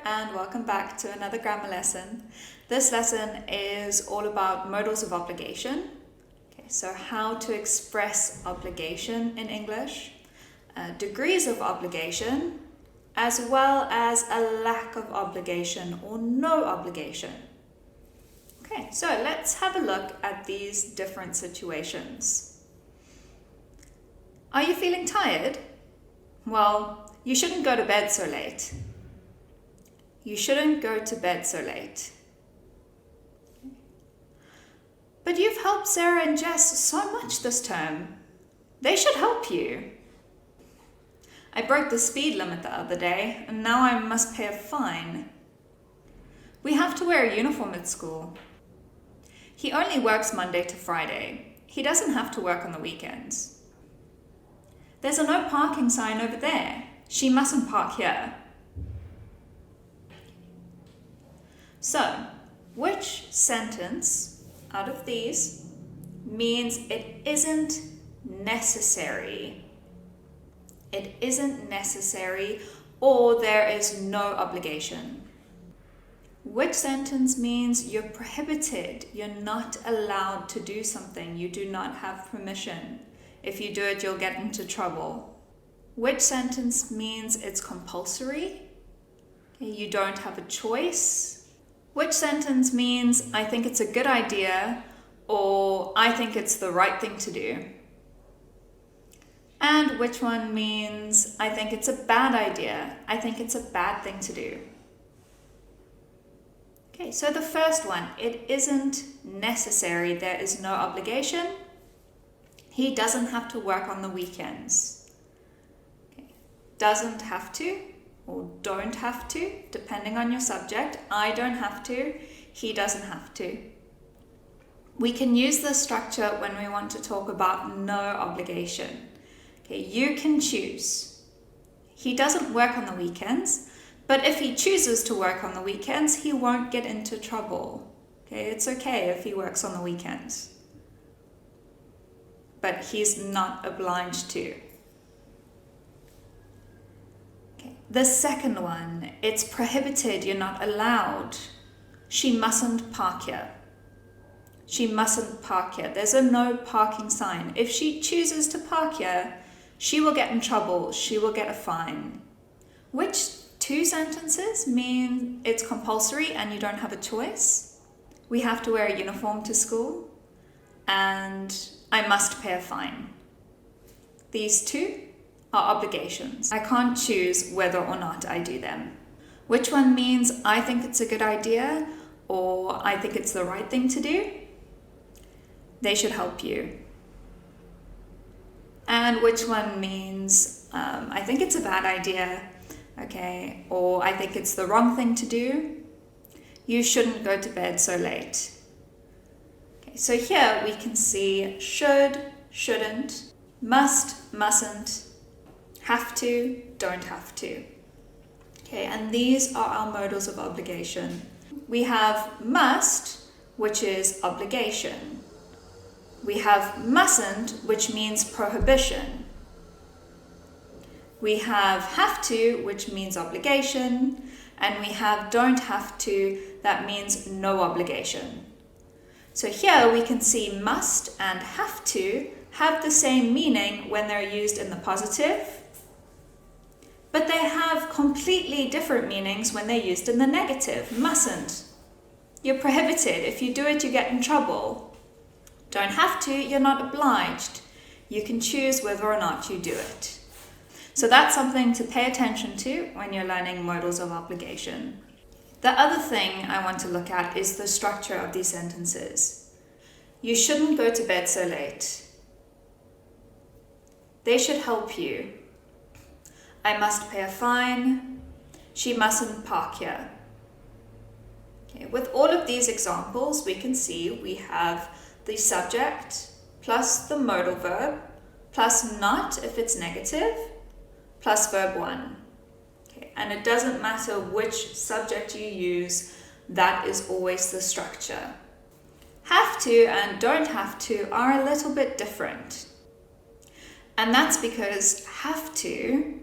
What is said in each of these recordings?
and welcome back to another grammar lesson. This lesson is all about modals of obligation. Okay, so how to express obligation in English, degrees of obligation, as well as a lack of obligation or no obligation. Okay, so let's have a look at these different situations. Are you feeling tired? Well, you shouldn't go to bed so late. You shouldn't go to bed so late. But you've helped Sarah and Jess so much this term. They should help you. I broke the speed limit the other day, and now I must pay a fine. We have to wear a uniform at school. He only works Monday to Friday. He doesn't have to work on the weekends. There's a no parking sign over there. She mustn't park here. So, which sentence out of these means it isn't necessary? It isn't necessary, or there is no obligation. Which sentence means you're prohibited, you're not allowed to do something, you do not have permission. If you do it, you'll get into trouble. Which sentence means it's compulsory? You don't have a choice. Which sentence means I think it's a good idea or I think it's the right thing to do? And which one means I think it's a bad idea, I think it's a bad thing to do? Okay, so the first one, it isn't necessary, there is no obligation. He doesn't have to work on the weekends. Okay. Doesn't have to or don't have to, depending on your subject. I don't have to, he doesn't have to. We can use this structure when we want to talk about no obligation. Okay, you can choose. He doesn't work on the weekends, but if he chooses to work on the weekends, he won't get into trouble. Okay, it's okay if he works on the weekends, but he's not obliged to. Okay. The second one, it's prohibited, you're not allowed. She mustn't park here. She mustn't park here. There's a no parking sign. If she chooses to park here, she will get in trouble, she will get a fine. Which two sentences mean it's compulsory and you don't have a choice? We have to wear a uniform to school, and I must pay a fine. These two are obligations. I can't choose whether or not I do them. Which one means I think it's a good idea or I think it's the right thing to do? They should help you. And which one means I think it's a bad idea, okay, or I think it's the wrong thing to do? You shouldn't go to bed so late. So here we can see should, shouldn't, must, mustn't, have to, don't have to. Okay, and these are our modals of obligation. We have must, which is obligation. We have mustn't, which means prohibition. We have to, which means obligation. And we have don't have to, that means no obligation. So here we can see must and have to have the same meaning when they're used in the positive, but they have completely different meanings when they're used in the negative. Mustn't, you're prohibited. If you do it, you get in trouble. Don't have to, you're not obliged. You can choose whether or not you do it. So that's something to pay attention to when you're learning modals of obligation. The other thing I want to look at is the structure of these sentences. You shouldn't go to bed so late. They should help you. I must pay a fine. She mustn't park here. Okay, with all of these examples, we can see we have the subject plus the modal verb plus not if it's negative plus verb 1. And it doesn't matter which subject you use, that is always the structure. Have to and don't have to are a little bit different. And that's because have to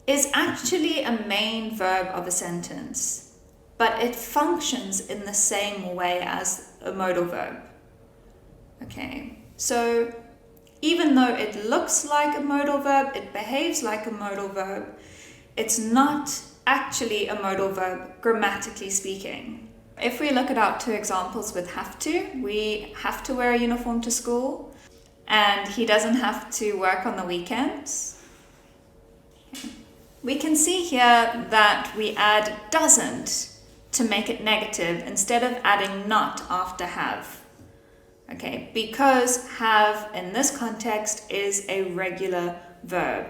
is actually a main verb of a sentence, but it functions in the same way as a modal verb. Okay, so even though it looks like a modal verb, it behaves like a modal verb, it's not actually a modal verb grammatically speaking. If we look at our two examples with have to, we have to wear a uniform to school, and he doesn't have to work on the weekends. We can see here that we add doesn't to make it negative instead of adding not after have. Okay, because have in this context is a regular verb.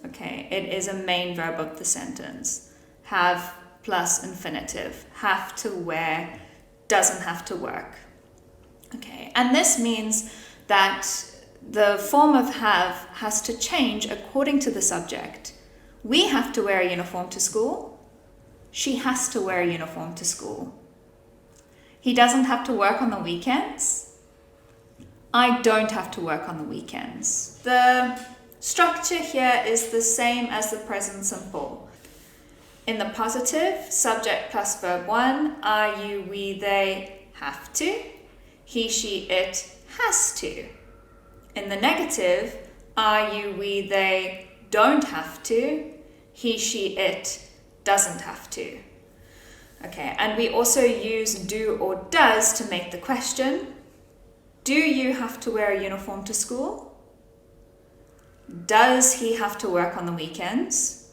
Okay, it is a main verb of the sentence. Have plus infinitive. Have to wear, doesn't have to work. Okay, and this means that the form of have has to change according to the subject. We have to wear a uniform to school. She has to wear a uniform to school. He doesn't have to work on the weekends. I don't have to work on the weekends. The structure here is the same as the present simple. In the positive, subject plus verb 1, I, you, we, they have to. He, she, it has to. In the negative, I, you, we, they don't have to. He, she, it doesn't have to. Okay, and we also use do or does to make the question. Do you have to wear a uniform to school? Does he have to work on the weekends?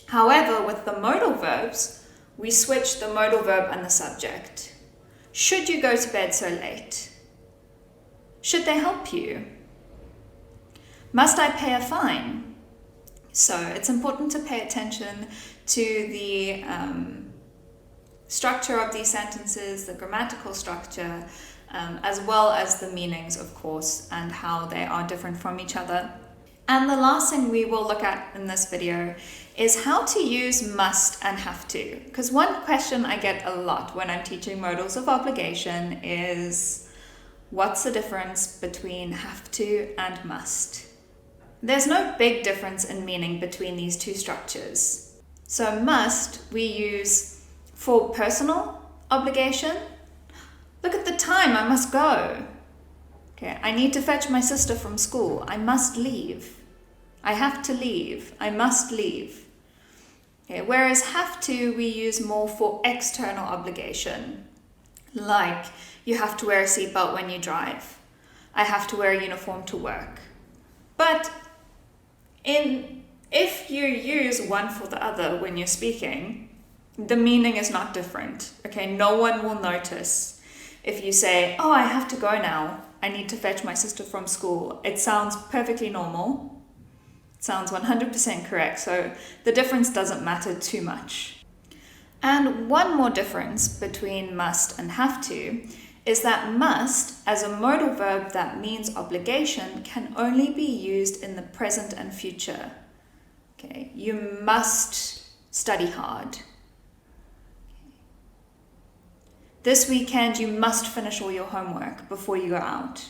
However, with the modal verbs, we switch the modal verb and the subject. Should you go to bed so late? Should they help you? Must I pay a fine? So it's important to pay attention to the structure of these sentences, the grammatical structure, as well as the meanings, of course, and how they are different from each other. And the last thing we will look at in this video is how to use must and have to. Because one question I get a lot when I'm teaching modals of obligation is, what's the difference between have to and must? There's no big difference in meaning between these two structures. So must we use for personal obligation. Look at the time, I must go. Okay, I need to fetch my sister from school. I must leave. I have to leave. I must leave. Okay, whereas have to we use more for external obligation. Like you have to wear a seatbelt when you drive. I have to wear a uniform to work. But if you use one for the other when you're speaking, the meaning is not different. Okay, no one will notice. If you say, oh, I have to go now. I need to fetch my sister from school. It sounds perfectly normal. It sounds 100% correct. So the difference doesn't matter too much. And one more difference between must and have to is that must, as a modal verb that means obligation, can only be used in the present and future. Okay, you must study hard. This weekend, you must finish all your homework before you go out.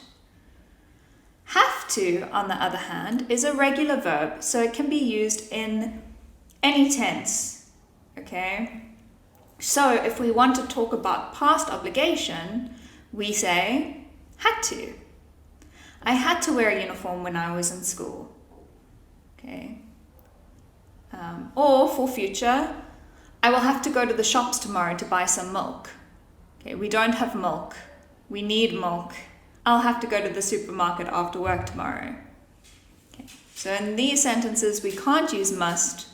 Have to, on the other hand, is a regular verb, so it can be used in any tense. Okay? So if we want to talk about past obligation, we say had to. I had to wear a uniform when I was in school. Okay? Or for future, I will have to go to the shops tomorrow to buy some milk. Okay, we don't have milk. We need milk. I'll have to go to the supermarket after work tomorrow. Okay. So in these sentences, we can't use must,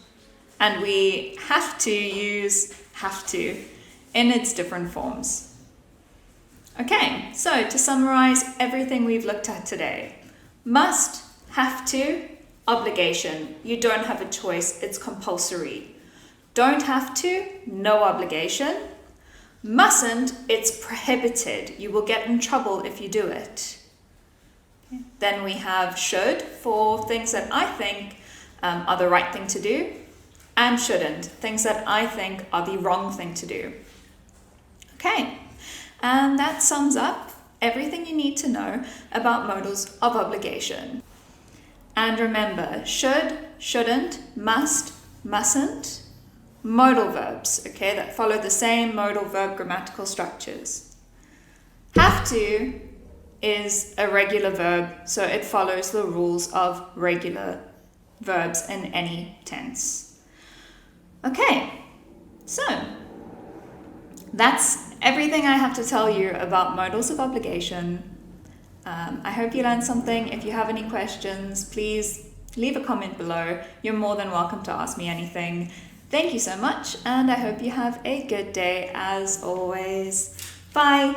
and we have to use have to in its different forms. Okay, so to summarize everything we've looked at today. Must, have to, obligation. You don't have a choice, it's compulsory. Don't have to, no obligation. Mustn't, it's prohibited. You will get in trouble if you do it. Okay. Then we have should for things that I think are the right thing to do, and shouldn't, things that I think are the wrong thing to do. Okay, and that sums up everything you need to know about modals of obligation. And remember, should, shouldn't, must, mustn't, modal verbs, okay, that follow the same modal verb grammatical structures. Have to is a regular verb, so it follows the rules of regular verbs in any tense. Okay, so that's everything I have to tell you about modals of obligation. I hope you learned something. If you have any questions, please leave a comment below. You're more than welcome to ask me anything. Thank you so much, and I hope you have a good day as always. Bye!